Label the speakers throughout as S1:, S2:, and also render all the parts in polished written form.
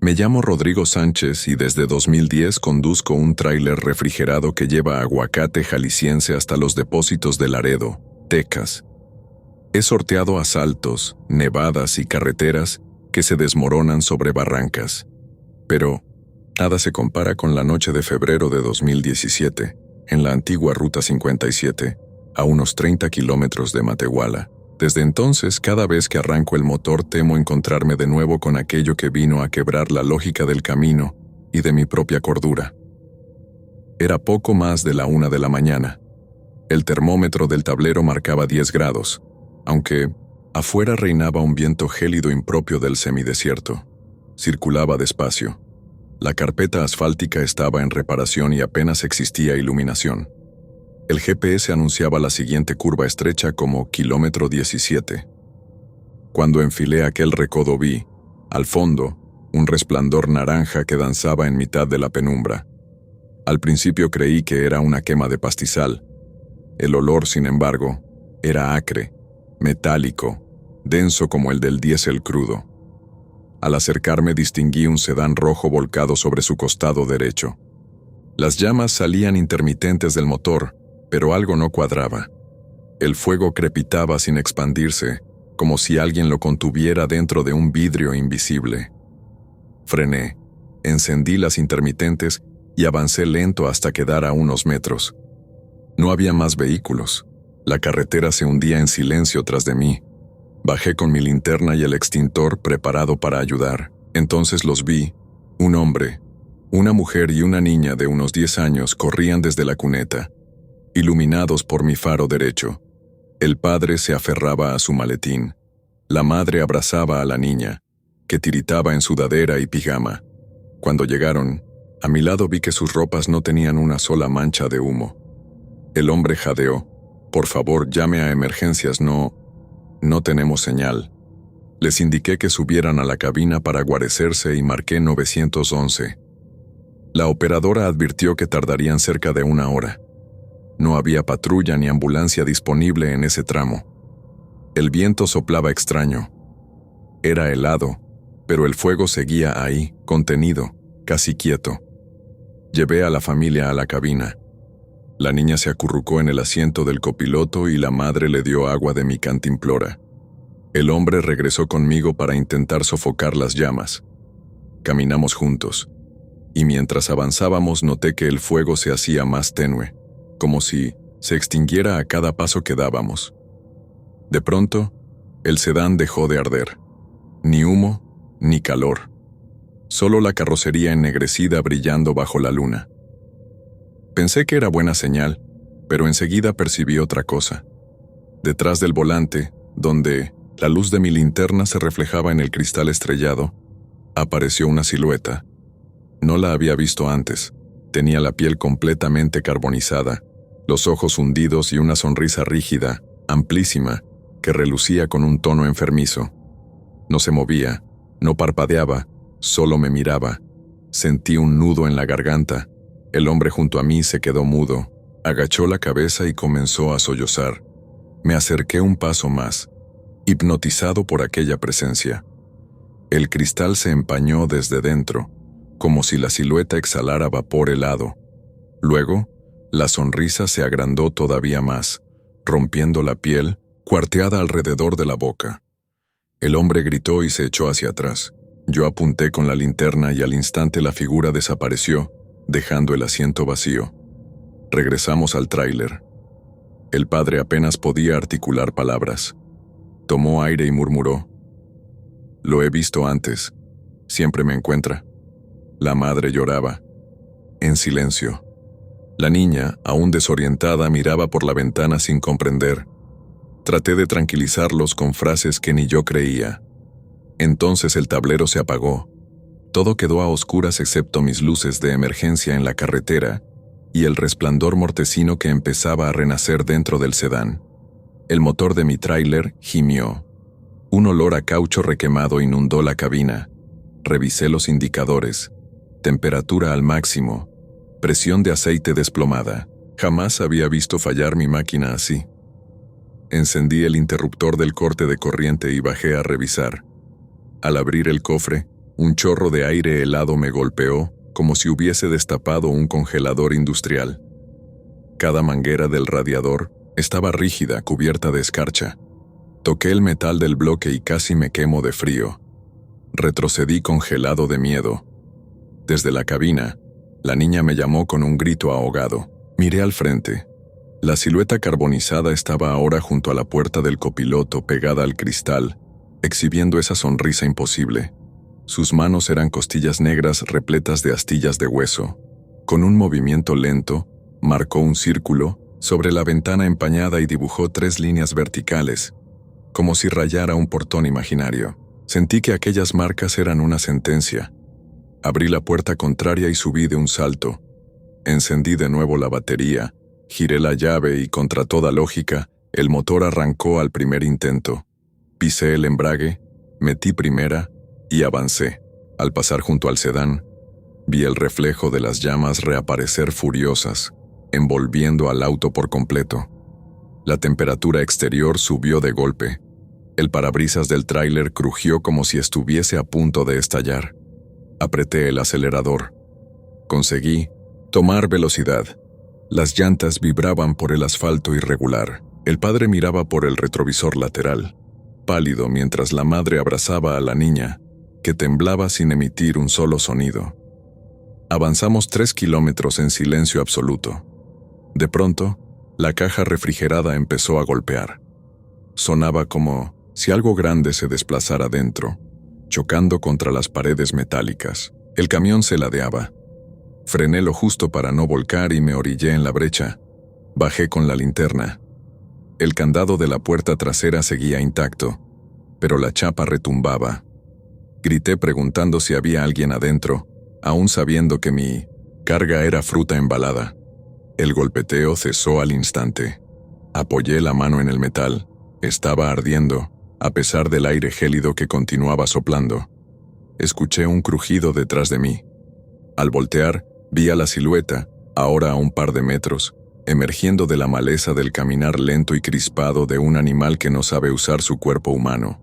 S1: Me llamo Rodrigo Sánchez y desde 2010 conduzco un tráiler refrigerado que lleva aguacate jalisciense hasta los depósitos de Laredo, Texas. He sorteado asaltos, nevadas y carreteras que se desmoronan sobre barrancas. Pero nada se compara con la noche de febrero de 2017, en la antigua Ruta 57, a unos 30 kilómetros de Matehuala. Desde entonces, cada vez que arranco el motor temo encontrarme de nuevo con aquello que vino a quebrar la lógica del camino y de mi propia cordura. Era poco más de la 1 de la mañana. El termómetro del tablero marcaba 10 grados, aunque afuera reinaba un viento gélido impropio del semidesierto. Circulaba despacio. La carpeta asfáltica estaba en reparación y apenas existía iluminación. El GPS anunciaba la siguiente curva estrecha como kilómetro 17. Cuando enfilé aquel recodo vi, al fondo, un resplandor naranja que danzaba en mitad de la penumbra. Al principio creí que era una quema de pastizal. El olor, sin embargo, era acre, metálico, denso como el del diésel crudo. Al acercarme distinguí un sedán rojo volcado sobre su costado derecho. Las llamas salían intermitentes del motor, pero algo no cuadraba. El fuego crepitaba sin expandirse, como si alguien lo contuviera dentro de un vidrio invisible. Frené, encendí las intermitentes y avancé lento hasta quedar a unos metros. No había más vehículos. La carretera se hundía en silencio tras de mí. Bajé con mi linterna y el extintor preparado para ayudar. Entonces los vi. Un hombre, una mujer y una niña de unos 10 años corrían desde la cuneta, iluminados por mi faro derecho. El padre se aferraba a su maletín. La madre abrazaba a la niña, que tiritaba en sudadera y pijama. Cuando llegaron, a mi lado vi que sus ropas no tenían una sola mancha de humo. El hombre jadeó. «Por favor, llame a emergencias, no tenemos señal». Les indiqué que subieran a la cabina para guarecerse y marqué 911. La operadora advirtió que tardarían cerca de 1 hora. No había patrulla ni ambulancia disponible en ese tramo. El viento soplaba extraño. Era helado, pero el fuego seguía ahí, contenido, casi quieto. Llevé a la familia a la cabina. La niña se acurrucó en el asiento del copiloto y la madre le dio agua de mi cantimplora. El hombre regresó conmigo para intentar sofocar las llamas. Caminamos juntos, y mientras avanzábamos noté que el fuego se hacía más tenue, como si se extinguiera a cada paso que dábamos. De pronto, el sedán dejó de arder. Ni humo, ni calor. Solo la carrocería ennegrecida brillando bajo la luna. Pensé que era buena señal, pero enseguida percibí otra cosa. Detrás del volante, donde la luz de mi linterna se reflejaba en el cristal estrellado, apareció una silueta. No la había visto antes. Tenía la piel completamente carbonizada, los ojos hundidos y una sonrisa rígida, amplísima, que relucía con un tono enfermizo. No se movía, no parpadeaba, solo me miraba. Sentí un nudo en la garganta. El hombre junto a mí se quedó mudo, agachó la cabeza y comenzó a sollozar. Me acerqué un paso más, hipnotizado por aquella presencia. El cristal se empañó desde dentro, como si la silueta exhalara vapor helado. Luego, la sonrisa se agrandó todavía más, rompiendo la piel, cuarteada alrededor de la boca. El hombre gritó y se echó hacia atrás. Yo apunté con la linterna y al instante la figura desapareció, dejando el asiento vacío. Regresamos al tráiler. El padre apenas podía articular palabras. Tomó aire y murmuró: «Lo he visto antes. Siempre me encuentra». La madre lloraba, en silencio. La niña, aún desorientada, miraba por la ventana sin comprender. Traté de tranquilizarlos con frases que ni yo creía. Entonces el tablero se apagó. Todo quedó a oscuras excepto mis luces de emergencia en la carretera y el resplandor mortecino que empezaba a renacer dentro del sedán. El motor de mi tráiler gimió. Un olor a caucho requemado inundó la cabina. Revisé los indicadores. Temperatura al máximo. Presión de aceite desplomada. Jamás había visto fallar mi máquina así. Encendí el interruptor del corte de corriente y bajé a revisar. Al abrir el cofre, Un chorro de aire helado me golpeó como si hubiese destapado un congelador industrial. Cada manguera del radiador estaba rígida, cubierta de escarcha. Toqué el metal del bloque y casi me quemo de frío. Retrocedí congelado de miedo. Desde la cabina, la niña me llamó con un grito ahogado. Miré al frente. La silueta carbonizada estaba ahora junto a la puerta del copiloto, pegada al cristal, exhibiendo esa sonrisa imposible. Sus manos eran costillas negras repletas de astillas de hueso. Con un movimiento lento, marcó un círculo sobre la ventana empañada y dibujó 3 líneas verticales, como si rayara un portón imaginario. Sentí que aquellas marcas eran una sentencia. Abrí la puerta contraria y subí de un salto. Encendí de nuevo la batería, giré la llave y, contra toda lógica, el motor arrancó al primer intento. Pisé el embrague, metí primera y avancé. Al pasar junto al sedán, vi el reflejo de las llamas reaparecer furiosas, envolviendo al auto por completo. La temperatura exterior subió de golpe. El parabrisas del tráiler crujió como si estuviese a punto de estallar. Apreté el acelerador. Conseguí tomar velocidad. Las llantas vibraban por el asfalto irregular. El padre miraba por el retrovisor lateral, pálido mientras la madre abrazaba a la niña, que temblaba sin emitir un solo sonido. Avanzamos 3 kilómetros en silencio absoluto. De pronto, la caja refrigerada empezó a golpear. Sonaba como si algo grande se desplazara dentro, chocando contra las paredes metálicas. El camión se ladeaba. Frené lo justo para no volcar y me orillé en la brecha. Bajé con la linterna. El candado de la puerta trasera seguía intacto, pero la chapa retumbaba. Grité preguntando si había alguien adentro, aún sabiendo que mi carga era fruta embalada. El golpeteo cesó al instante. Apoyé la mano en el metal. Estaba ardiendo, a pesar del aire gélido que continuaba soplando. Escuché un crujido detrás de mí. Al voltear, vi a la silueta, ahora a un par de metros, emergiendo de la maleza del caminar lento y crispado de un animal que no sabe usar su cuerpo humano.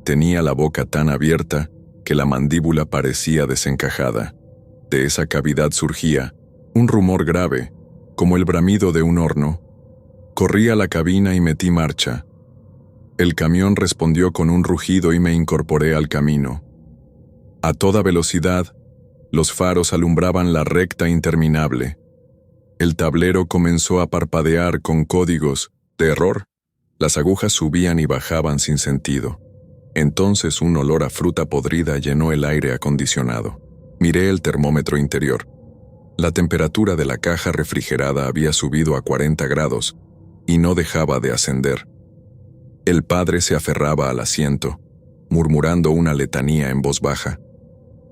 S1: Tenía la boca tan abierta que la mandíbula parecía desencajada. De esa cavidad surgía un rumor grave, como el bramido de un horno. Corrí a la cabina y metí marcha. El camión respondió con un rugido y me incorporé al camino. A toda velocidad, los faros alumbraban la recta interminable. El tablero comenzó a parpadear con códigos de error. Las agujas subían y bajaban sin sentido. Entonces un olor a fruta podrida llenó el aire acondicionado. Miré el termómetro interior. La temperatura de la caja refrigerada había subido a 40 grados y no dejaba de ascender. El padre se aferraba al asiento, murmurando una letanía en voz baja.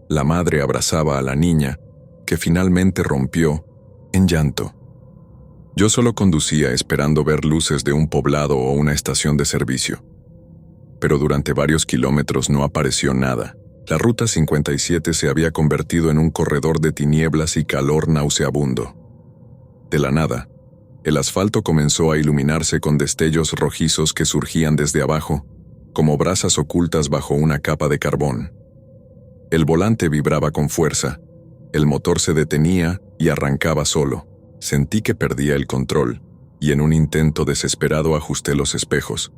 S1: La madre abrazaba a la niña, que finalmente rompió en llanto. Yo solo conducía esperando ver luces de un poblado o una estación de servicio. Pero durante varios kilómetros no apareció nada. La Ruta 57 se había convertido en un corredor de tinieblas y calor nauseabundo. De la nada, el asfalto comenzó a iluminarse con destellos rojizos que surgían desde abajo, como brasas ocultas bajo una capa de carbón. El volante vibraba con fuerza, el motor se detenía y arrancaba solo. Sentí que perdía el control, y en un intento desesperado ajusté los espejos.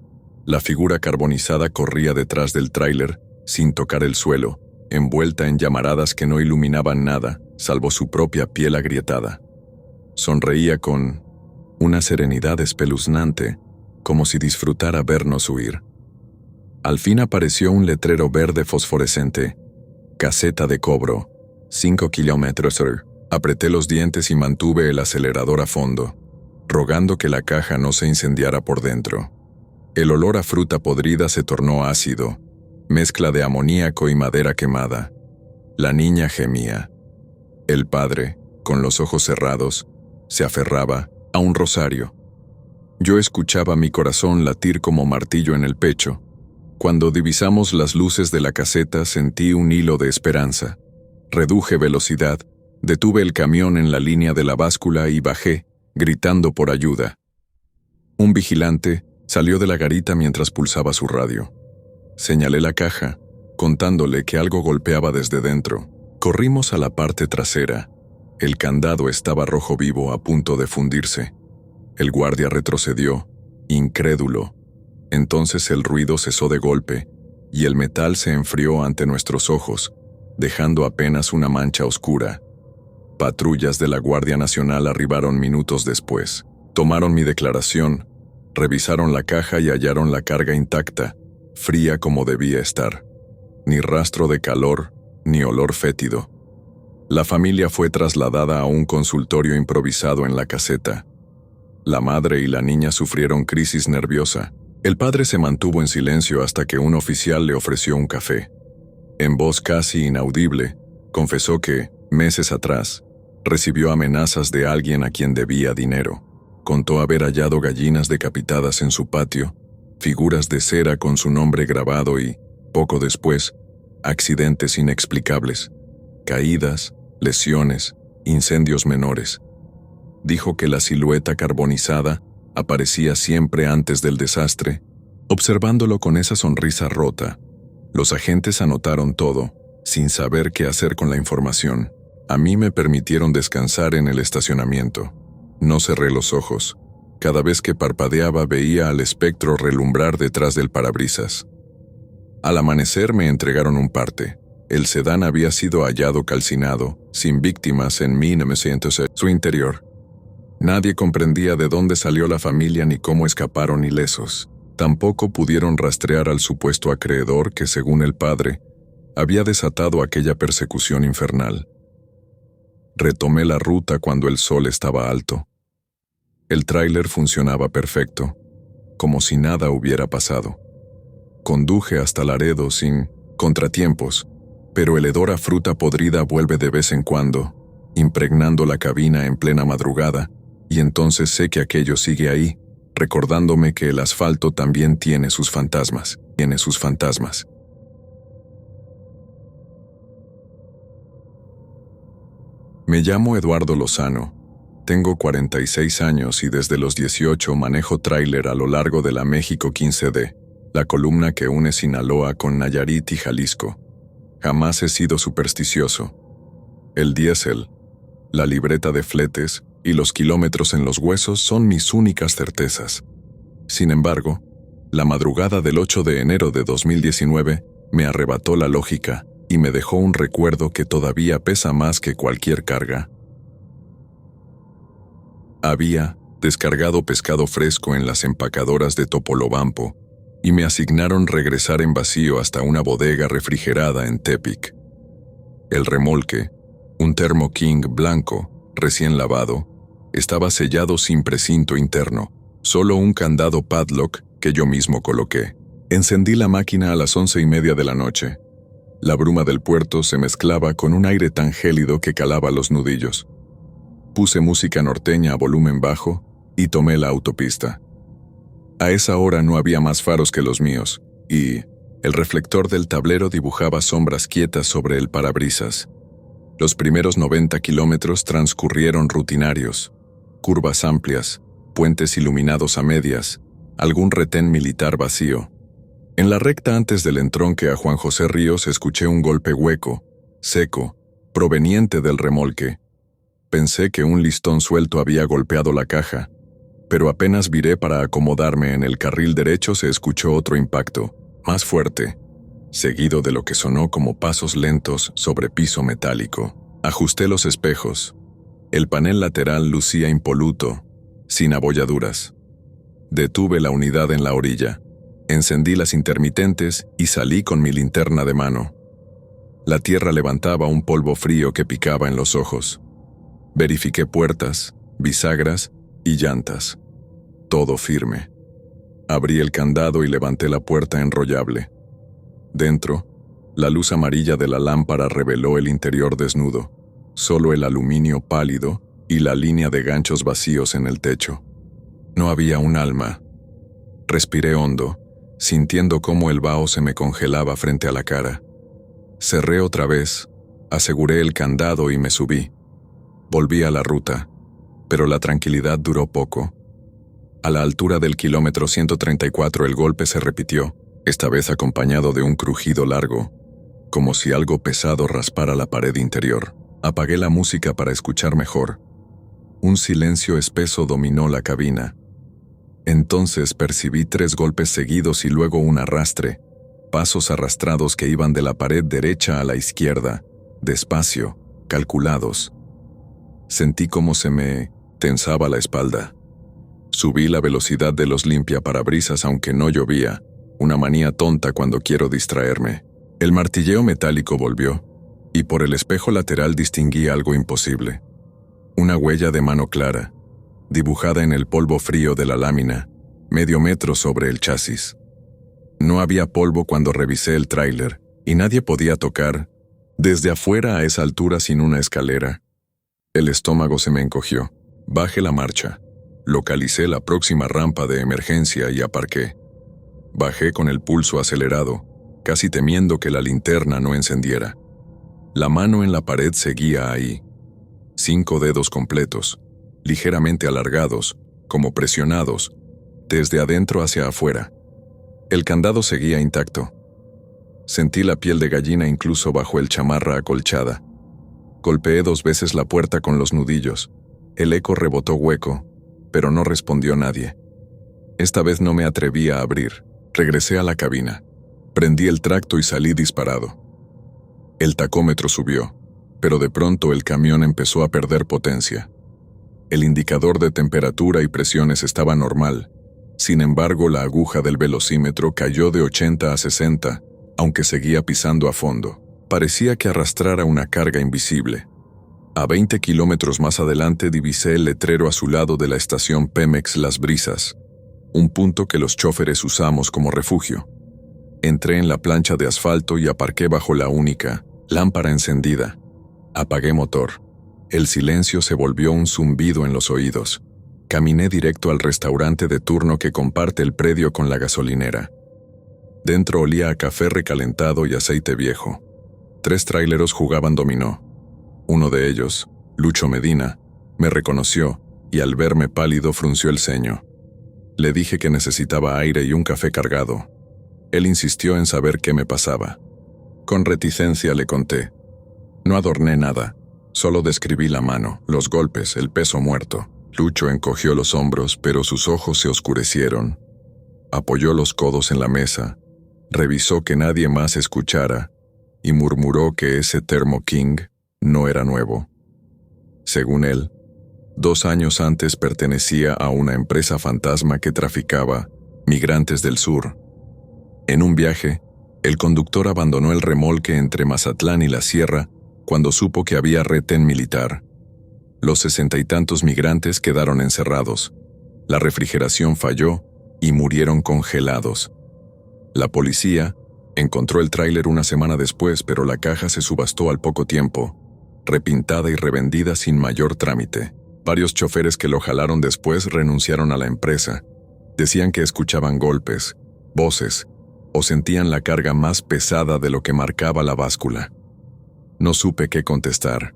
S1: La figura carbonizada corría detrás del tráiler, sin tocar el suelo, envuelta en llamaradas que no iluminaban nada, salvo su propia piel agrietada. Sonreía con una serenidad espeluznante, como si disfrutara vernos huir. Al fin apareció un letrero verde fosforescente. Caseta de cobro, 5 kilómetros. Apreté los dientes y mantuve el acelerador a fondo, rogando que la caja no se incendiara por dentro. El olor a fruta podrida se tornó ácido, mezcla de amoníaco y madera quemada. La niña gemía. El padre, con los ojos cerrados, se aferraba a un rosario. Yo escuchaba mi corazón latir como martillo en el pecho. Cuando divisamos las luces de la caseta sentí un hilo de esperanza. Reduje velocidad, detuve el camión en la línea de la báscula y bajé, gritando por ayuda. Un vigilante salió de la garita mientras pulsaba su radio. Señalé la caja, contándole que algo golpeaba desde dentro. Corrimos a la parte trasera. El candado estaba rojo vivo, a punto de fundirse. El guardia retrocedió, incrédulo. Entonces el ruido cesó de golpe, y el metal se enfrió ante nuestros ojos, dejando apenas una mancha oscura. Patrullas de la Guardia Nacional arribaron minutos después. Tomaron mi declaración, revisaron la caja y hallaron la carga intacta, fría como debía estar. Ni rastro de calor, ni olor fétido. La familia fue trasladada a un consultorio improvisado en la caseta. La madre y la niña sufrieron crisis nerviosa. El padre se mantuvo en silencio hasta que un oficial le ofreció un café. En voz casi inaudible, confesó que, meses atrás, recibió amenazas de alguien a quien debía dinero. Contó haber hallado gallinas decapitadas en su patio, figuras de cera con su nombre grabado y, poco después, accidentes inexplicables, caídas, lesiones, incendios menores. Dijo que la silueta carbonizada aparecía siempre antes del desastre, observándolo con esa sonrisa rota. Los agentes anotaron todo, sin saber qué hacer con la información. A mí me permitieron descansar en el estacionamiento. No cerré los ojos. Cada vez que parpadeaba veía al espectro relumbrar detrás del parabrisas. Al amanecer me entregaron un parte. El sedán había sido hallado calcinado, sin víctimas en 1900 su interior. Nadie comprendía de dónde salió la familia ni cómo escaparon ilesos. Tampoco pudieron rastrear al supuesto acreedor que, según el padre, había desatado aquella persecución infernal. Retomé la ruta cuando el sol estaba alto. El tráiler funcionaba perfecto, como si nada hubiera pasado. Conduje hasta Laredo sin contratiempos, pero el hedor a fruta podrida vuelve de vez en cuando, impregnando la cabina en plena madrugada, y entonces sé que aquello sigue ahí, recordándome que el asfalto también tiene sus fantasmas. Me llamo Eduardo Lozano. Tengo 46 años y desde los 18 manejo tráiler a lo largo de la México 15D, la columna que une Sinaloa con Nayarit y Jalisco. Jamás he sido supersticioso. El diésel, la libreta de fletes y los kilómetros en los huesos son mis únicas certezas. Sin embargo, la madrugada del 8 de enero de 2019 me arrebató la lógica y me dejó un recuerdo que todavía pesa más que cualquier carga. Había descargado pescado fresco en las empacadoras de Topolobampo y me asignaron regresar en vacío hasta una bodega refrigerada en Tepic. El remolque, un Thermo King blanco, recién lavado, estaba sellado sin precinto interno, solo un candado padlock que yo mismo coloqué. Encendí la máquina a las 11:30 de la noche. La bruma del puerto se mezclaba con un aire tan gélido que calaba los nudillos. Puse música norteña a volumen bajo y tomé la autopista. A esa hora no había más faros que los míos, y el reflector del tablero dibujaba sombras quietas sobre el parabrisas. Los primeros 90 kilómetros transcurrieron rutinarios, curvas amplias, puentes iluminados a medias, algún retén militar vacío. En la recta antes del entronque a Juan José Ríos escuché un golpe hueco, seco, proveniente del remolque. Pensé que un listón suelto había golpeado la caja, pero apenas viré para acomodarme en el carril derecho se escuchó otro impacto, más fuerte, seguido de lo que sonó como pasos lentos sobre piso metálico. Ajusté los espejos. El panel lateral lucía impoluto, sin abolladuras. Detuve la unidad en la orilla, encendí las intermitentes y salí con mi linterna de mano. La tierra levantaba un polvo frío que picaba en los ojos. Verifiqué puertas, bisagras y llantas. Todo firme. Abrí el candado y levanté la puerta enrollable. Dentro, la luz amarilla de la lámpara reveló el interior desnudo, solo el aluminio pálido y la línea de ganchos vacíos en el techo. No había un alma. Respiré hondo, sintiendo cómo el vaho se me congelaba frente a la cara. Cerré otra vez, aseguré el candado y me subí. Volví a la ruta, pero la tranquilidad duró poco. A la altura del kilómetro 134 el golpe se repitió, esta vez acompañado de un crujido largo, como si algo pesado raspara la pared interior. Apagué la música para escuchar mejor. Un silencio espeso dominó la cabina. Entonces percibí 3 golpes seguidos y luego un arrastre, pasos arrastrados que iban de la pared derecha a la izquierda, despacio, calculados. Sentí cómo se me tensaba la espalda. Subí la velocidad de los limpiaparabrisas aunque no llovía, una manía tonta cuando quiero distraerme. El martilleo metálico volvió, y por el espejo lateral distinguí algo imposible. Una huella de mano clara, dibujada en el polvo frío de la lámina, medio metro sobre el chasis. No había polvo cuando revisé el tráiler, y nadie podía tocar, desde afuera a esa altura sin una escalera. El estómago se me encogió. Bajé la marcha. Localicé la próxima rampa de emergencia y aparqué. Bajé con el pulso acelerado, casi temiendo que la linterna no encendiera. La mano en la pared seguía ahí. 5 dedos completos, ligeramente alargados, como presionados, desde adentro hacia afuera. El candado seguía intacto. Sentí la piel de gallina incluso bajo el chamarra acolchada. Golpeé 2 veces la puerta con los nudillos. El eco rebotó hueco, pero no respondió nadie. Esta vez no me atreví a abrir. Regresé a la cabina. Prendí el tracto y salí disparado. El tacómetro subió, pero de pronto el camión empezó a perder potencia. El indicador de temperatura y presiones estaba normal. Sin embargo, la aguja del velocímetro cayó de 80 a 60, aunque seguía pisando a fondo. Parecía que arrastrara una carga invisible. A 20 kilómetros más adelante divisé el letrero azulado de la estación Pemex Las Brisas, un punto que los choferes usamos como refugio. Entré en la plancha de asfalto y aparqué bajo la única lámpara encendida. Apagué motor. El silencio se volvió un zumbido en los oídos. Caminé directo al restaurante de turno que comparte el predio con la gasolinera. Dentro olía a café recalentado y aceite viejo. 3 tráileros jugaban dominó. Uno de ellos, Lucho Medina, me reconoció y al verme pálido frunció el ceño. Le dije que necesitaba aire y un café cargado. Él insistió en saber qué me pasaba. Con reticencia le conté. No adorné nada, solo describí la mano, los golpes, el peso muerto. Lucho encogió los hombros, pero sus ojos se oscurecieron. Apoyó los codos en la mesa, revisó que nadie más escuchara y murmuró que ese Thermo King no era nuevo. Según él, 2 años antes pertenecía a una empresa fantasma que traficaba migrantes del sur. En un viaje, el conductor abandonó el remolque entre Mazatlán y la sierra cuando supo que había retén militar. Los 60 y tantos migrantes quedaron encerrados. La refrigeración falló y murieron congelados. La policía encontró el tráiler una semana después, pero la caja se subastó al poco tiempo, repintada y revendida sin mayor trámite. Varios choferes que lo jalaron después renunciaron a la empresa. Decían que escuchaban golpes, voces, o sentían la carga más pesada de lo que marcaba la báscula. No supe qué contestar.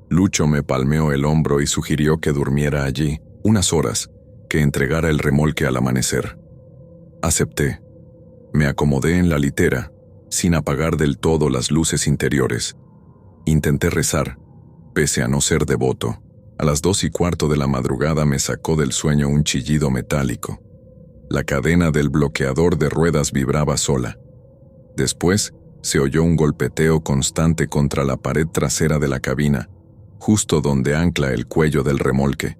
S1: Lucho me palmeó el hombro y sugirió que durmiera allí unas horas, que entregara el remolque al amanecer. Acepté. Me acomodé en la litera, sin apagar del todo las luces interiores. Intenté rezar, pese a no ser devoto. A las 2:15 de la madrugada me sacó del sueño un chillido metálico. La cadena del bloqueador de ruedas vibraba sola. Después, se oyó un golpeteo constante contra la pared trasera de la cabina, justo donde ancla el cuello del remolque.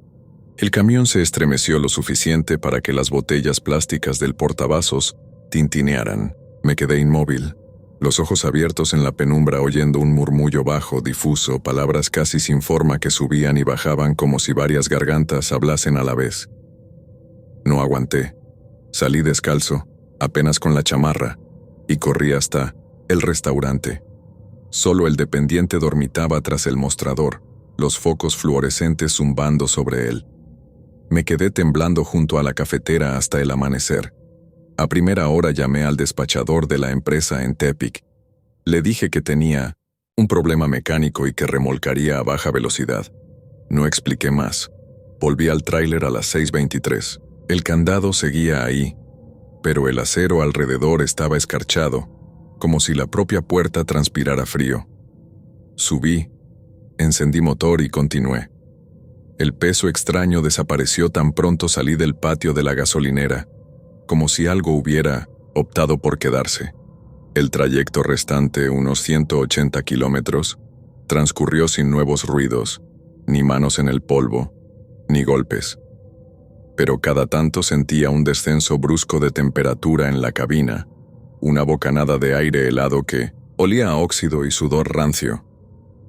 S1: El camión se estremeció lo suficiente para que las botellas plásticas del portavasos tintinearan. Me quedé inmóvil, los ojos abiertos en la penumbra oyendo un murmullo bajo, difuso, palabras casi sin forma que subían y bajaban como si varias gargantas hablasen a la vez. No aguanté. Salí descalzo, apenas con la chamarra, y corrí hasta el restaurante. Solo el dependiente dormitaba tras el mostrador, los focos fluorescentes zumbando sobre él. Me quedé temblando junto a la cafetera hasta el amanecer. A primera hora llamé al despachador de la empresa en Tepic. Le dije que tenía un problema mecánico y que remolcaría a baja velocidad. No expliqué más. Volví al tráiler a las 6:23. El candado seguía ahí, pero el acero alrededor estaba escarchado, como si la propia puerta transpirara frío. Subí, encendí motor y continué. El peso extraño desapareció tan pronto salí del patio de la gasolinera, como si algo hubiera optado por quedarse. El trayecto restante, unos 180 kilómetros, transcurrió sin nuevos ruidos, ni manos en el polvo, ni golpes. Pero cada tanto sentía un descenso brusco de temperatura en la cabina, una bocanada de aire helado que olía a óxido y sudor rancio.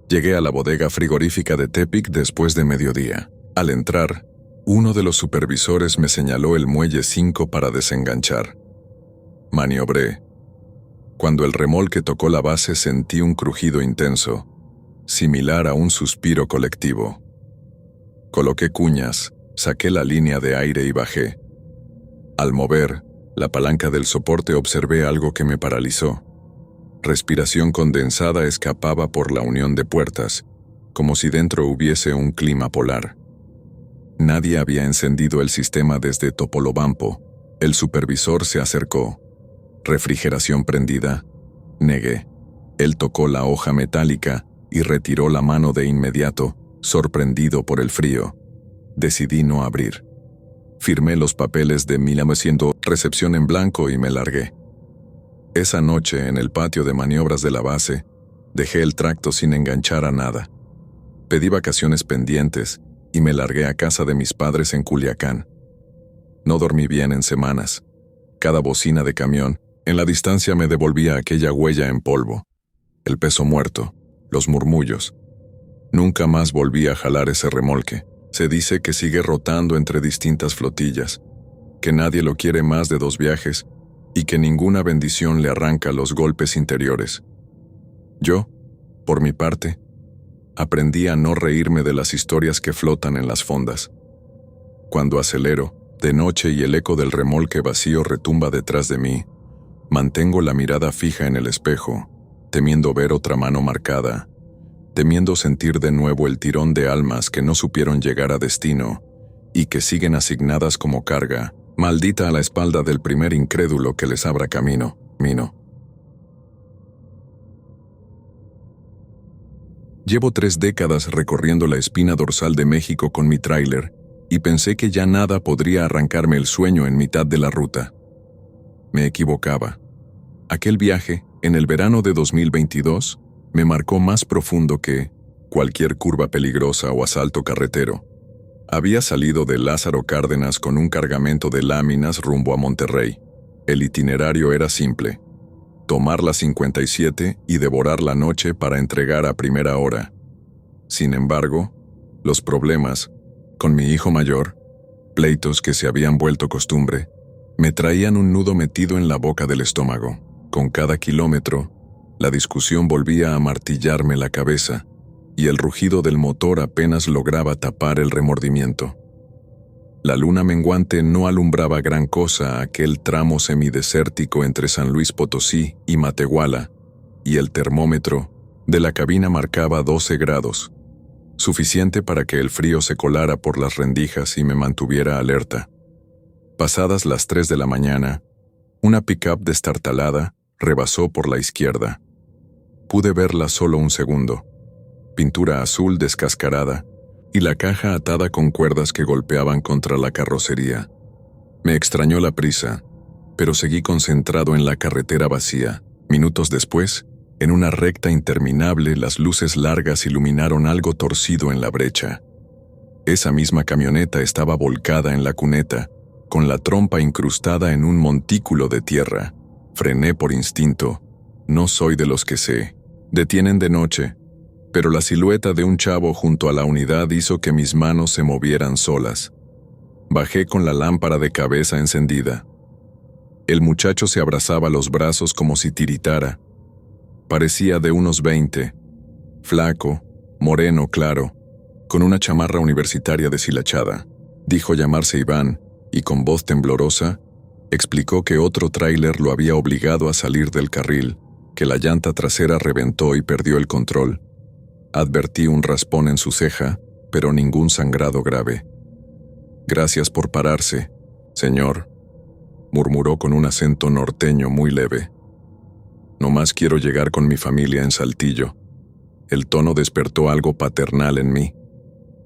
S1: Llegué a la bodega frigorífica de Tepic después de mediodía. Al entrar, uno de los supervisores me señaló el muelle 5 para desenganchar. Maniobré. Cuando el remolque tocó la base sentí un crujido intenso, similar a un suspiro colectivo. Coloqué cuñas, saqué la línea de aire y bajé. Al mover la palanca del soporte observé algo que me paralizó. Respiración condensada escapaba por la unión de puertas, como si dentro hubiese un clima polar. Nadie había encendido el sistema desde Topolobampo. El supervisor se acercó. ¿Refrigeración prendida? Negué. Él tocó la hoja metálica y retiró la mano de inmediato, sorprendido por el frío. Decidí no abrir. Firmé los papeles de 1900, recepción en blanco y me largué. Esa noche, en el patio de maniobras de la base, dejé el tracto sin enganchar a nada. Pedí vacaciones pendientes y me largué a casa de mis padres en Culiacán. No dormí bien en semanas. Cada bocina de camión, en la distancia me devolvía aquella huella en polvo. El peso muerto, los murmullos. Nunca más volví a jalar ese remolque. Se dice que sigue rotando entre distintas flotillas, que nadie lo quiere más de 2 viajes y que ninguna bendición le arranca los golpes interiores. Yo, por mi parte, aprendí a no reírme de las historias que flotan en las fondas. Cuando acelero, de noche y el eco del remolque vacío retumba detrás de mí, mantengo la mirada fija en el espejo, temiendo ver otra mano marcada, temiendo sentir de nuevo el tirón de almas que no supieron llegar a destino y que siguen asignadas como carga, maldita a la espalda del primer incrédulo que les abra camino. Llevo 3 décadas recorriendo la espina dorsal de México con mi tráiler y pensé que ya nada podría arrancarme el sueño en mitad de la ruta. Me equivocaba. Aquel viaje, en el verano de 2022, me marcó más profundo que cualquier curva peligrosa o asalto carretero. Había salido de Lázaro Cárdenas con un cargamento de láminas rumbo a Monterrey. El itinerario era simple: tomar la 57 y devorar la noche para entregar a primera hora. Sin embargo, los problemas, con mi hijo mayor, pleitos que se habían vuelto costumbre, me traían un nudo metido en la boca del estómago. Con cada kilómetro, la discusión volvía a martillarme la cabeza, y el rugido del motor apenas lograba tapar el remordimiento. La luna menguante no alumbraba gran cosa aquel tramo semidesértico entre San Luis Potosí y Matehuala, y el termómetro de la cabina marcaba 12 grados, suficiente para que el frío se colara por las rendijas y me mantuviera alerta. Pasadas las 3 de la mañana, una pick-up destartalada rebasó por la izquierda. Pude verla solo un segundo. Pintura azul descascarada y la caja atada con cuerdas que golpeaban contra la carrocería. Me extrañó la prisa, pero seguí concentrado en la carretera vacía. Minutos después, en una recta interminable, las luces largas iluminaron algo torcido en la brecha. Esa misma camioneta estaba volcada en la cuneta, con la trompa incrustada en un montículo de tierra. Frené por instinto. No soy de los que se detienen de noche, pero la silueta de un chavo junto a la unidad hizo que mis manos se movieran solas. Bajé con la lámpara de cabeza encendida. El muchacho se abrazaba los brazos como si tiritara. Parecía de unos 20, flaco, moreno claro, con una chamarra universitaria deshilachada. Dijo llamarse Iván y con voz temblorosa explicó que otro tráiler lo había obligado a salir del carril, que la llanta trasera reventó y perdió el control. Advertí un raspón en su ceja, pero ningún sangrado grave. «Gracias por pararse, señor», murmuró con un acento norteño muy leve. Nomás quiero llegar con mi familia en Saltillo. El tono despertó algo paternal en mí.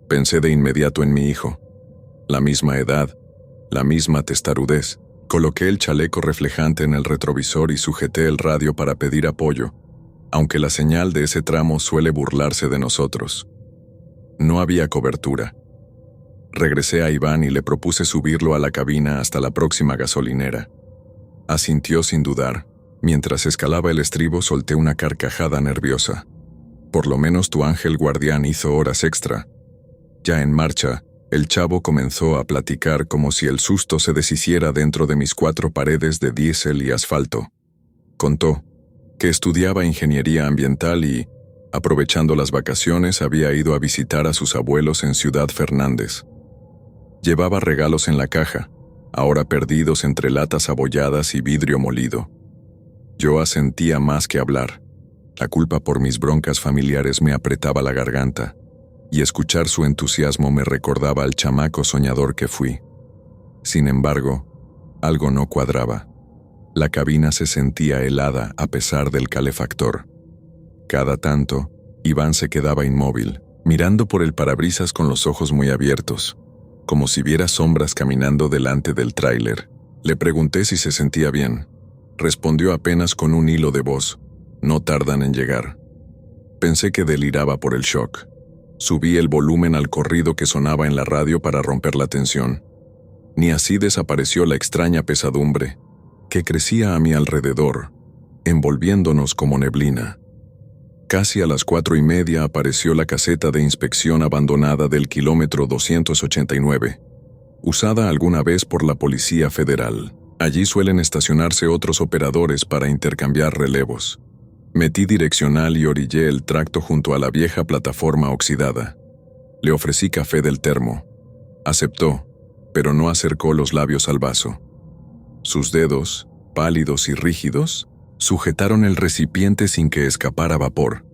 S1: Pensé de inmediato en mi hijo. La misma edad, la misma testarudez. Coloqué el chaleco reflejante en el retrovisor y sujeté el radio para pedir apoyo, aunque la señal de ese tramo suele burlarse de nosotros. No había cobertura. Regresé a Iván y le propuse subirlo a la cabina hasta la próxima gasolinera. Asintió sin dudar. Mientras escalaba el estribo solté una carcajada nerviosa. Por lo menos tu ángel guardián hizo horas extra. Ya en marcha, el chavo comenzó a platicar como si el susto se deshiciera dentro de mis 4 paredes de diésel y asfalto. Contó que estudiaba ingeniería ambiental y, aprovechando las vacaciones, había ido a visitar a sus abuelos en Ciudad Fernández. Llevaba regalos en la caja, ahora perdidos entre latas abolladas y vidrio molido. Yo asentía más que hablar. La culpa por mis broncas familiares me apretaba la garganta, y escuchar su entusiasmo me recordaba al chamaco soñador que fui. Sin embargo, algo no cuadraba. La cabina se sentía helada a pesar del calefactor. Cada tanto, Iván se quedaba inmóvil, mirando por el parabrisas con los ojos muy abiertos, como si viera sombras caminando delante del tráiler. Le pregunté si se sentía bien. Respondió apenas con un hilo de voz: no tardan en llegar. Pensé que deliraba por el shock. Subí el volumen al corrido que sonaba en la radio para romper la tensión. Ni así desapareció la extraña pesadumbre que crecía a mi alrededor, envolviéndonos como neblina. Casi a las 4:30 apareció la caseta de inspección abandonada del kilómetro 289, usada alguna vez por la Policía Federal. Allí suelen estacionarse otros operadores para intercambiar relevos. Metí direccional y orillé el tracto junto a la vieja plataforma oxidada. Le ofrecí café del termo. Aceptó, pero no acercó los labios al vaso. Sus dedos, pálidos y rígidos, sujetaron el recipiente sin que escapara vapor.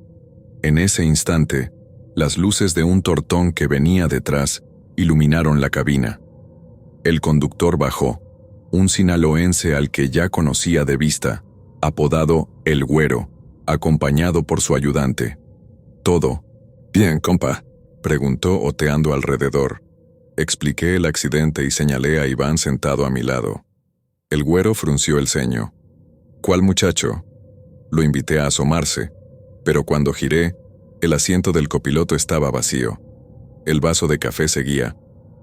S1: En ese instante, las luces de un tortón que venía detrás iluminaron la cabina. El conductor bajó, un sinaloense al que ya conocía de vista, apodado El Güero, acompañado por su ayudante. «¿Todo bien, compa?», preguntó oteando alrededor. Expliqué el accidente y señalé a Iván sentado a mi lado. El Güero frunció el ceño. «¿Cuál muchacho?». Lo invité a asomarse, pero cuando giré, el asiento del copiloto estaba vacío. El vaso de café seguía,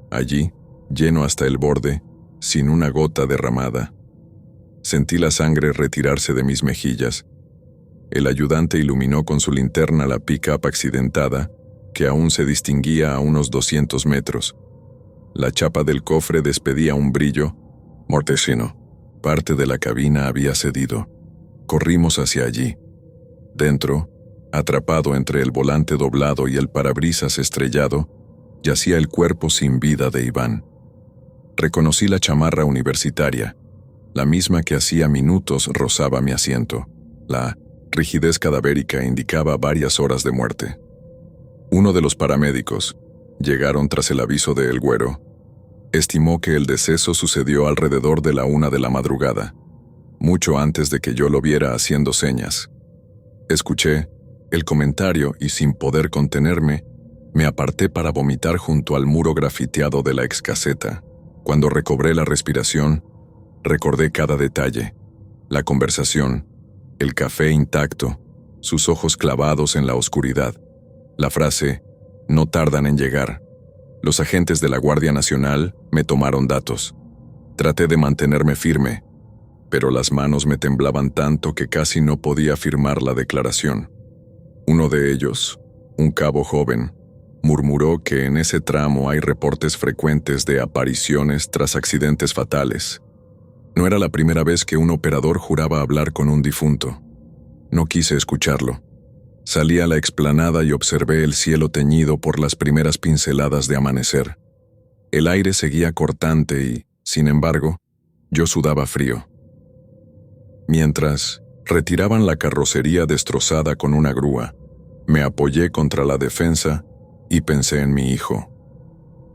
S1: allí, lleno hasta el borde, sin una gota derramada. Sentí la sangre retirarse de mis mejillas. El ayudante iluminó con su linterna la pick-up accidentada, que aún se distinguía a unos 200 metros. La chapa del cofre despedía un brillo mortecino. Parte de la cabina había cedido. Corrimos hacia allí. Dentro, atrapado entre el volante doblado y el parabrisas estrellado, yacía el cuerpo sin vida de Iván. Reconocí la chamarra universitaria, la misma que hacía minutos rozaba mi asiento. La rigidez cadavérica indicaba varias horas de muerte. Uno de los paramédicos, llegaron tras el aviso de El Güero, estimó que el deceso sucedió alrededor de la 1 de la madrugada, mucho antes de que yo lo viera haciendo señas. Escuché el comentario y sin poder contenerme, me aparté para vomitar junto al muro grafiteado de la excaseta. Cuando recobré la respiración, recordé cada detalle: la conversación, el café intacto, sus ojos clavados en la oscuridad, la frase «no tardan en llegar». Los agentes de la Guardia Nacional me tomaron datos. Traté de mantenerme firme, pero las manos me temblaban tanto que casi no podía firmar la declaración. Uno de ellos, un cabo joven, murmuró que en ese tramo hay reportes frecuentes de apariciones tras accidentes fatales. No era la primera vez que un operador juraba hablar con un difunto. No quise escucharlo. Salí a la explanada y observé el cielo teñido por las primeras pinceladas de amanecer. El aire seguía cortante y, sin embargo, yo sudaba frío. Mientras retiraban la carrocería destrozada con una grúa, me apoyé contra la defensa y pensé en mi hijo.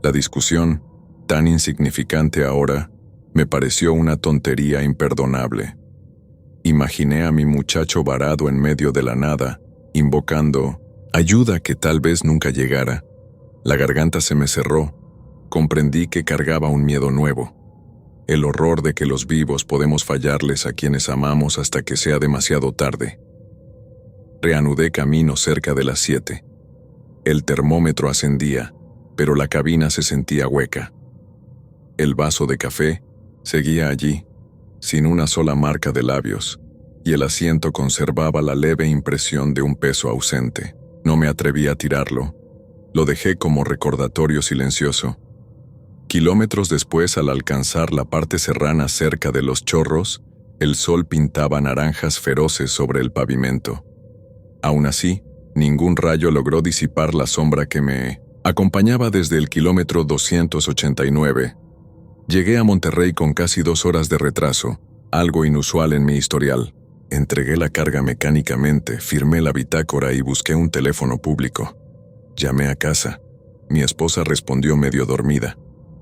S1: La discusión, tan insignificante ahora, me pareció una tontería imperdonable. Imaginé a mi muchacho varado en medio de la nada, invocando ayuda que tal vez nunca llegara. La garganta se me cerró. Comprendí que cargaba un miedo nuevo. El horror de que los vivos podemos fallarles a quienes amamos hasta que sea demasiado tarde. Reanudé camino cerca de las 7. El termómetro ascendía, pero la cabina se sentía hueca. El vaso de café seguía allí, sin una sola marca de labios, y el asiento conservaba la leve impresión de un peso ausente. No me atreví a tirarlo. Lo dejé como recordatorio silencioso. Kilómetros después, al alcanzar la parte serrana cerca de Los Chorros, el sol pintaba naranjas feroces sobre el pavimento. Aún así, ningún rayo logró disipar la sombra que me acompañaba desde el kilómetro 289. Llegué a Monterrey con casi 2 horas de retraso, algo inusual en mi historial. Entregué la carga mecánicamente, firmé la bitácora y busqué un teléfono público. Llamé a casa. Mi esposa respondió medio dormida.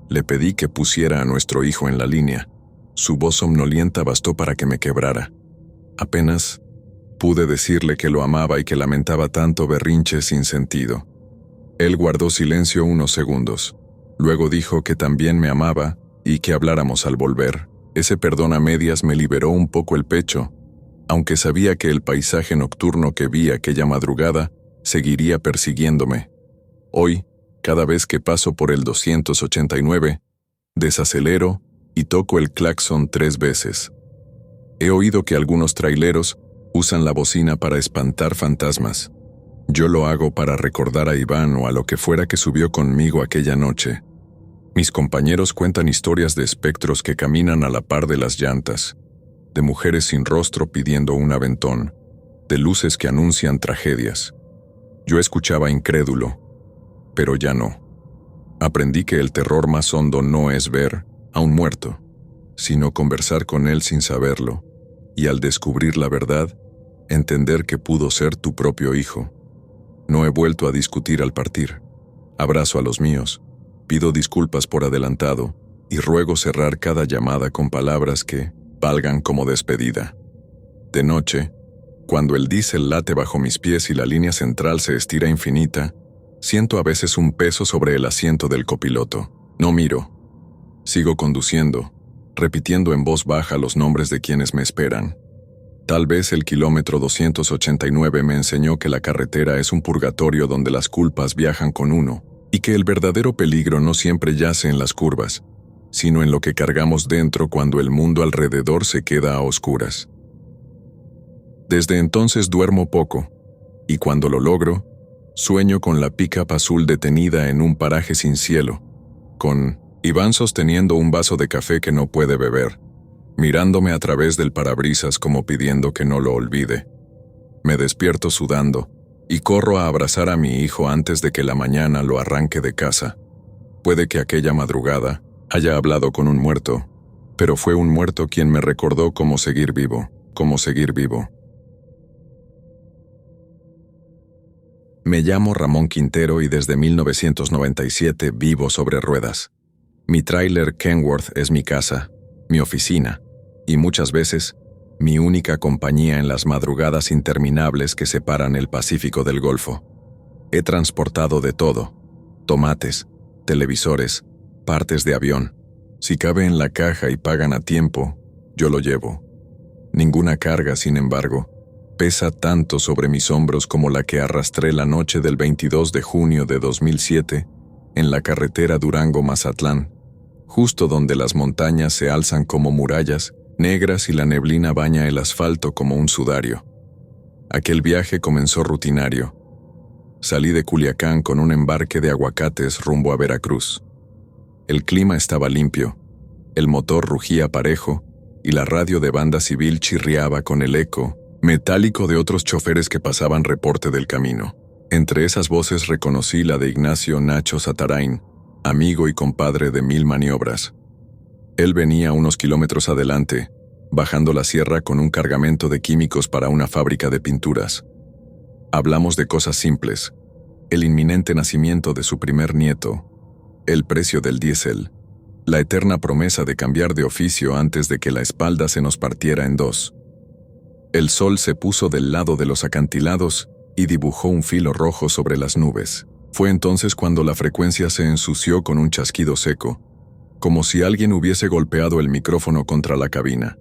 S1: Le pedí que pusiera a nuestro hijo en la línea. Su voz somnolienta bastó para que me quebrara. Apenas pude decirle que lo amaba y que lamentaba tanto berrinche sin sentido. Él guardó silencio unos segundos. Luego dijo que también me amaba y que habláramos al volver. Ese perdón a medias me liberó un poco el pecho, aunque sabía que el paisaje nocturno que vi aquella madrugada seguiría persiguiéndome. Hoy, cada vez que paso por el 289, desacelero y toco el claxon 3 veces. He oído que algunos traileros usan la bocina para espantar fantasmas. Yo lo hago para recordar a Iván o a lo que fuera que subió conmigo aquella noche. Mis compañeros cuentan historias de espectros que caminan a la par de las llantas, de mujeres sin rostro pidiendo un aventón, de luces que anuncian tragedias. Yo escuchaba incrédulo, pero ya no. Aprendí que el terror más hondo no es ver a un muerto, sino conversar con él sin saberlo, y al descubrir la verdad, entender que pudo ser tu propio hijo. No he vuelto a discutir al partir. Abrazo a los míos, pido disculpas por adelantado, y ruego cerrar cada llamada con palabras que valgan como despedida. De noche, cuando el diésel late bajo mis pies y la línea central se estira infinita, siento a veces un peso sobre el asiento del copiloto. No miro. Sigo conduciendo, repitiendo en voz baja los nombres de quienes me esperan. Tal vez el kilómetro 289 me enseñó que la carretera es un purgatorio donde las culpas viajan con uno, y que el verdadero peligro no siempre yace en las curvas, sino en lo que cargamos dentro cuando el mundo alrededor se queda a oscuras. Desde entonces duermo poco, y cuando lo logro, sueño con la pick-up azul detenida en un paraje sin cielo, con Iván sosteniendo un vaso de café que no puede beber, mirándome a través del parabrisas como pidiendo que no lo olvide. Me despierto sudando y corro a abrazar a mi hijo antes de que la mañana lo arranque de casa. Puede que aquella madrugada haya hablado con un muerto, pero fue un muerto quien me recordó cómo seguir vivo, cómo seguir vivo. Me llamo Ramón Quintero y desde 1997 vivo sobre ruedas. Mi tráiler Kenworth es mi casa, mi oficina, y muchas veces, mi única compañía en las madrugadas interminables que separan el Pacífico del Golfo. He transportado de todo: tomates, televisores, partes de avión. Si cabe en la caja y pagan a tiempo, yo lo llevo. Ninguna carga, sin embargo, pesa tanto sobre mis hombros como la que arrastré la noche del 22 de junio de 2007 en la carretera Durango-Mazatlán, justo donde las montañas se alzan como murallas negras y la neblina baña el asfalto como un sudario. Aquel viaje comenzó rutinario. Salí de Culiacán con un embarque de aguacates rumbo a Veracruz. El clima estaba limpio, el motor rugía parejo y la radio de banda civil chirriaba con el eco metálico de otros choferes que pasaban reporte del camino. Entre esas voces reconocí la de Ignacio Nacho Satarain, amigo y compadre de Mil Maniobras. Él venía unos kilómetros adelante, bajando la sierra con un cargamento de químicos para una fábrica de pinturas. Hablamos de cosas simples: el inminente nacimiento de su primer nieto, el precio del diésel, la eterna promesa de cambiar de oficio antes de que la espalda se nos partiera en dos. El sol se puso del lado de los acantilados y dibujó un filo rojo sobre las nubes. Fue entonces cuando la frecuencia se ensució con un chasquido seco, como si alguien hubiese golpeado el micrófono contra la cabina.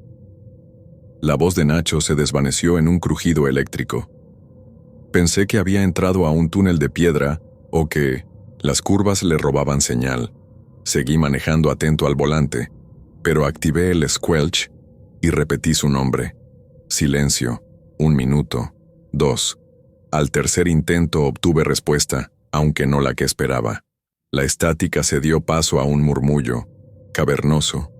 S1: La voz de Nacho se desvaneció en un crujido eléctrico. Pensé que había entrado a un túnel de piedra o que las curvas le robaban señal. Seguí manejando atento al volante, pero activé el squelch y repetí su nombre. Silencio. 1 minuto. 2. Al tercer intento obtuve respuesta, aunque no la que esperaba. La estática se dio paso a un murmullo, cavernoso,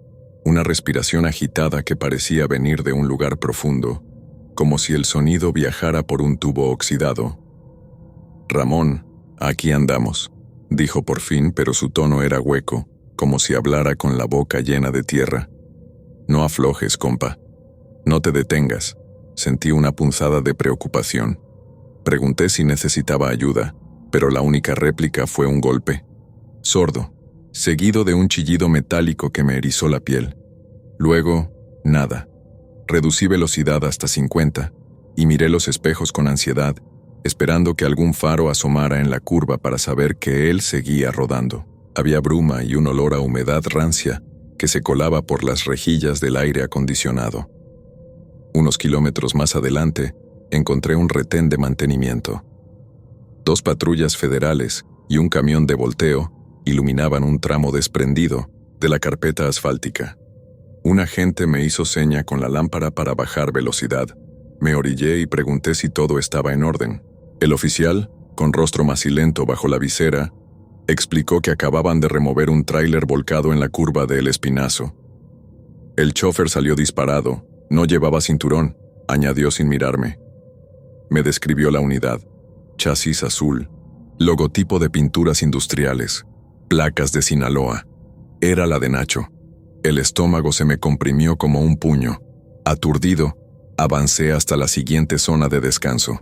S1: una respiración agitada que parecía venir de un lugar profundo, como si el sonido viajara por un tubo oxidado. «Ramón, aquí andamos», dijo por fin, pero su tono era hueco, como si hablara con la boca llena de tierra. «No aflojes, compa. No te detengas». Sentí una punzada de preocupación. Pregunté si necesitaba ayuda, pero la única réplica fue un golpe, sordo, seguido de un chillido metálico que me erizó la piel. Luego, nada. Reducí velocidad hasta 50 y miré los espejos con ansiedad, esperando que algún faro asomara en la curva para saber que él seguía rodando. Había bruma y un olor a humedad rancia que se colaba por las rejillas del aire acondicionado. Unos kilómetros más adelante, encontré un retén de mantenimiento. 2 patrullas federales y un camión de volteo iluminaban un tramo desprendido de la carpeta asfáltica. Un agente me hizo seña con la lámpara para bajar velocidad. Me orillé y pregunté si todo estaba en orden. El oficial, con rostro macilento bajo la visera, explicó que acababan de remover un tráiler volcado en la curva de El Espinazo. El chofer salió disparado, no llevaba cinturón, añadió sin mirarme. Me describió la unidad: chasis azul, logotipo de pinturas industriales, placas de Sinaloa. Era la de Nacho. El estómago se me comprimió como un puño. Aturdido, avancé hasta la siguiente zona de descanso.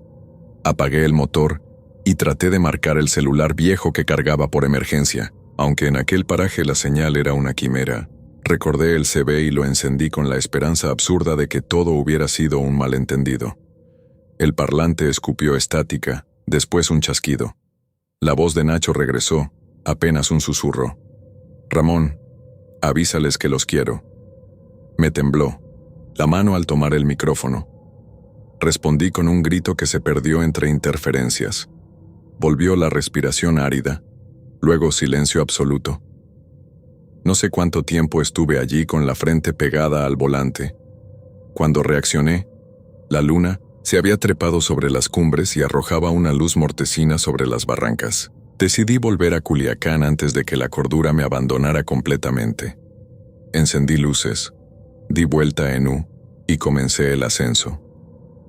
S1: Apagué el motor y traté de marcar el celular viejo que cargaba por emergencia. Aunque en aquel paraje la señal era una quimera, recordé el CB y lo encendí con la esperanza absurda de que todo hubiera sido un malentendido. El parlante escupió estática, después un chasquido. La voz de Nacho regresó, apenas un susurro. «Ramón, avísales que los quiero». Me tembló la mano al tomar el micrófono. Respondí con un grito que se perdió entre interferencias. Volvió la respiración árida, luego silencio absoluto. No sé cuánto tiempo estuve allí con la frente pegada al volante. Cuando reaccioné, la luna se había trepado sobre las cumbres y arrojaba una luz mortecina sobre las barrancas. Decidí volver a Culiacán antes de que la cordura me abandonara completamente. Encendí luces, di vuelta en U y comencé el ascenso.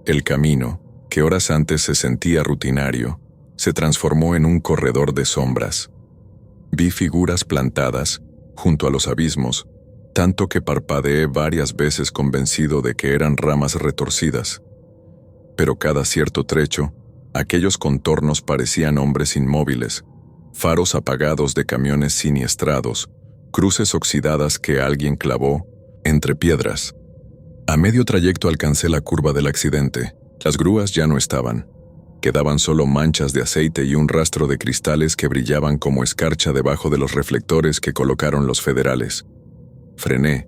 S1: El camino, que horas antes se sentía rutinario, se transformó en un corredor de sombras. Vi figuras plantadas junto a los abismos, tanto que parpadeé varias veces convencido de que eran ramas retorcidas. Pero cada cierto trecho, aquellos contornos parecían hombres inmóviles, faros apagados de camiones siniestrados, cruces oxidadas que alguien clavó entre piedras. A medio trayecto alcancé la curva del accidente. Las grúas ya no estaban. Quedaban solo manchas de aceite y un rastro de cristales que brillaban como escarcha debajo de los reflectores que colocaron los federales. Frené,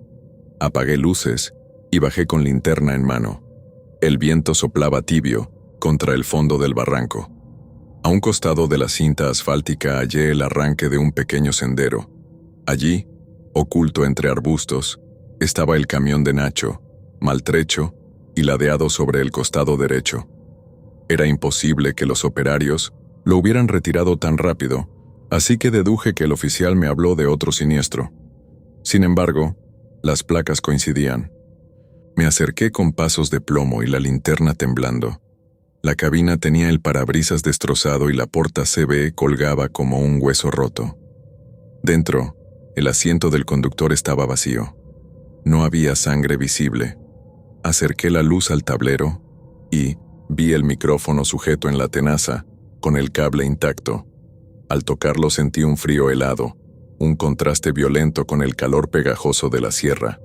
S1: apagué luces y bajé con linterna en mano. El viento soplaba tibio contra el fondo del barranco. A un costado de la cinta asfáltica hallé el arranque de un pequeño sendero. Allí, oculto entre arbustos, estaba el camión de Nacho, maltrecho y ladeado sobre el costado derecho. Era imposible que los operarios lo hubieran retirado tan rápido, así que deduje que el oficial me habló de otro siniestro. Sin embargo, las placas coincidían. Me acerqué con pasos de plomo y la linterna temblando. La cabina tenía el parabrisas destrozado y la porta CB colgaba como un hueso roto. Dentro, el asiento del conductor estaba vacío. No había sangre visible. Acerqué la luz al tablero y vi el micrófono sujeto en la tenaza, con el cable intacto. Al tocarlo sentí un frío helado, un contraste violento con el calor pegajoso de la sierra.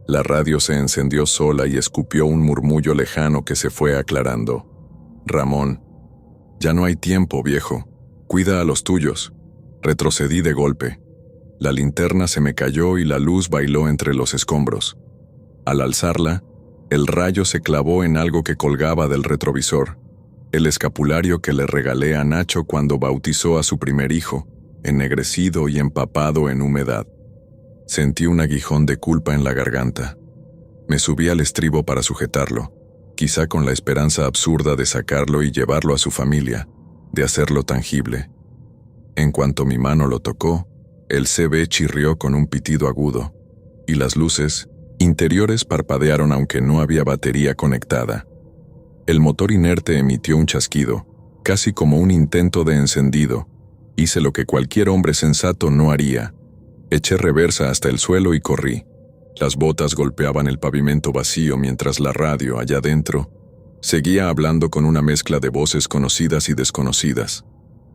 S1: La radio se encendió sola y escupió un murmullo lejano que se fue aclarando. Ramón. Ya no hay tiempo, viejo. Cuida a los tuyos. Retrocedí de golpe. La linterna se me cayó y la luz bailó entre los escombros. Al alzarla, el rayo se clavó en algo que colgaba del retrovisor, el escapulario que le regalé a Nacho cuando bautizó a su primer hijo, ennegrecido y empapado en humedad. Sentí un aguijón de culpa en la garganta. Me subí al estribo para sujetarlo, quizá con la esperanza absurda de sacarlo y llevarlo a su familia, de hacerlo tangible. En cuanto mi mano lo tocó, el CB chirrió con un pitido agudo, y las luces interiores parpadearon aunque no había batería conectada. El motor inerte emitió un chasquido, casi como un intento de encendido. Hice lo que cualquier hombre sensato no haría. Eché reversa hasta el suelo y corrí. Las botas golpeaban el pavimento vacío mientras la radio, allá dentro, seguía hablando con una mezcla de voces conocidas y desconocidas,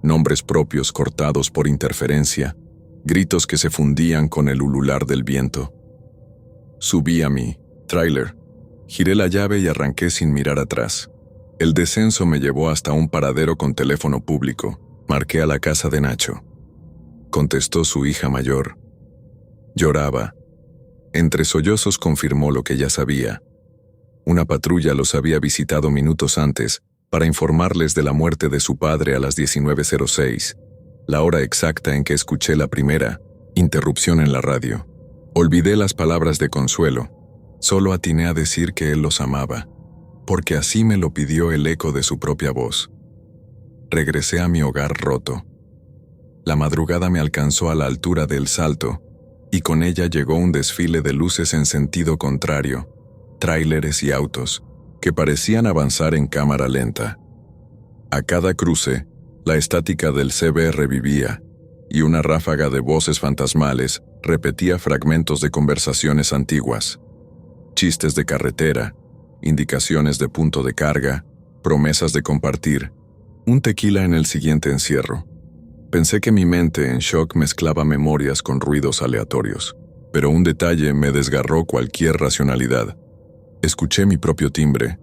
S1: nombres propios cortados por interferencia, gritos que se fundían con el ulular del viento. Subí a mi tráiler, giré la llave y arranqué sin mirar atrás. El descenso me llevó hasta un paradero con teléfono público. Marqué a la casa de Nacho. Contestó su hija mayor. Lloraba. Entre sollozos confirmó lo que ya sabía. Una patrulla los había visitado minutos antes para informarles de la muerte de su padre a las 19:06, la hora exacta en que escuché la primera interrupción en la radio. Olvidé las palabras de consuelo. Solo atiné a decir que él los amaba, porque así me lo pidió el eco de su propia voz. Regresé a mi hogar roto. La madrugada me alcanzó a la altura del Salto, y con ella llegó un desfile de luces en sentido contrario, tráileres y autos, que parecían avanzar en cámara lenta. A cada cruce, la estática del CB revivía, y una ráfaga de voces fantasmales repetía fragmentos de conversaciones antiguas. Chistes de carretera, indicaciones de punto de carga, promesas de compartir, un tequila en el siguiente encierro. Pensé que mi mente en shock mezclaba memorias con ruidos aleatorios, pero un detalle me desgarró cualquier racionalidad. Escuché mi propio timbre,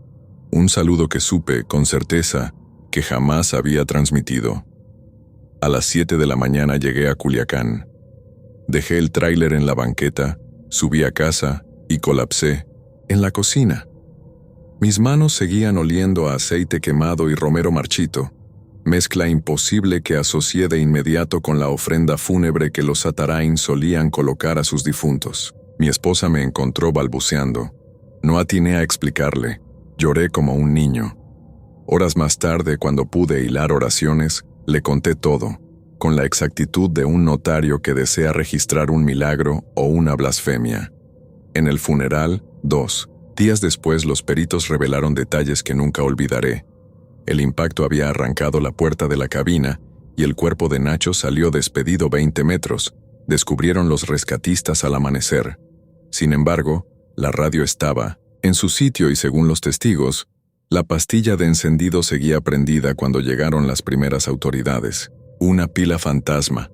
S1: un saludo que supe con certeza que jamás había transmitido. A las 7 de la mañana llegué a Culiacán. Dejé el tráiler en la banqueta, subí a casa y colapsé en la cocina. Mis manos seguían oliendo a aceite quemado y romero marchito, mezcla imposible que asocié de inmediato con la ofrenda fúnebre que los Atarain solían colocar a sus difuntos. Mi esposa me encontró balbuceando. No atiné a explicarle. Lloré como un niño. Horas más tarde, cuando pude hilar oraciones, le conté todo, con la exactitud de un notario que desea registrar un milagro o una blasfemia. En el funeral, 2 días después, los peritos revelaron detalles que nunca olvidaré. El impacto había arrancado la puerta de la cabina y el cuerpo de Nacho salió despedido 20 metros, descubrieron los rescatistas al amanecer. Sin embargo, la radio estaba en su sitio y según los testigos, la pastilla de encendido seguía prendida cuando llegaron las primeras autoridades. Una pila fantasma,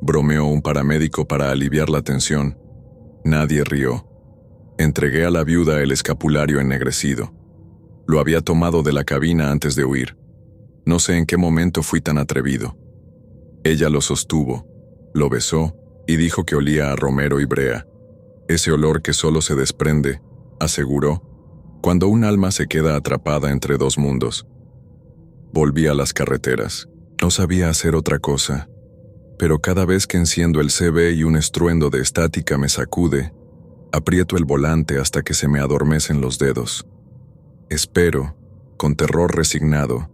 S1: bromeó un paramédico para aliviar la tensión. Nadie rió. Entregué a la viuda el escapulario ennegrecido. Lo había tomado de la cabina antes de huir. No sé en qué momento fui tan atrevido. Ella lo sostuvo, lo besó y dijo que olía a romero y brea. Ese olor que solo se desprende, aseguró, cuando un alma se queda atrapada entre dos mundos. Volví a las carreteras. No sabía hacer otra cosa, pero cada vez que enciendo el CB y un estruendo de estática me sacude, aprieto el volante hasta que se me adormecen los dedos. Espero, con terror resignado,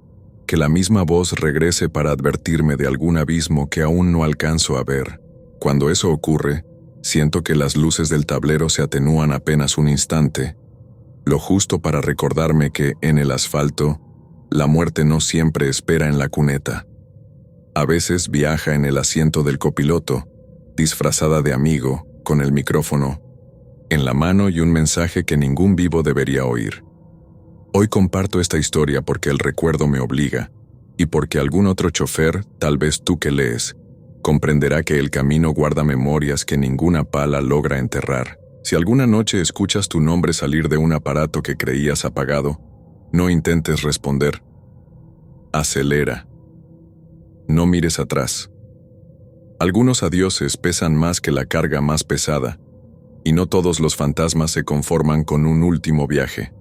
S1: que la misma voz regrese para advertirme de algún abismo que aún no alcanzo a ver. Cuando eso ocurre, siento que las luces del tablero se atenúan apenas un instante, lo justo para recordarme que, en el asfalto, la muerte no siempre espera en la cuneta. A veces viaja en el asiento del copiloto, disfrazada de amigo, con el micrófono en la mano y un mensaje que ningún vivo debería oír. Hoy comparto esta historia porque el recuerdo me obliga, y porque algún otro chofer, tal vez tú que lees, comprenderá que el camino guarda memorias que ninguna pala logra enterrar. Si alguna noche escuchas tu nombre salir de un aparato que creías apagado, no intentes responder. Acelera. No mires atrás. Algunos adioses pesan más que la carga más pesada, y no todos los fantasmas se conforman con un último viaje.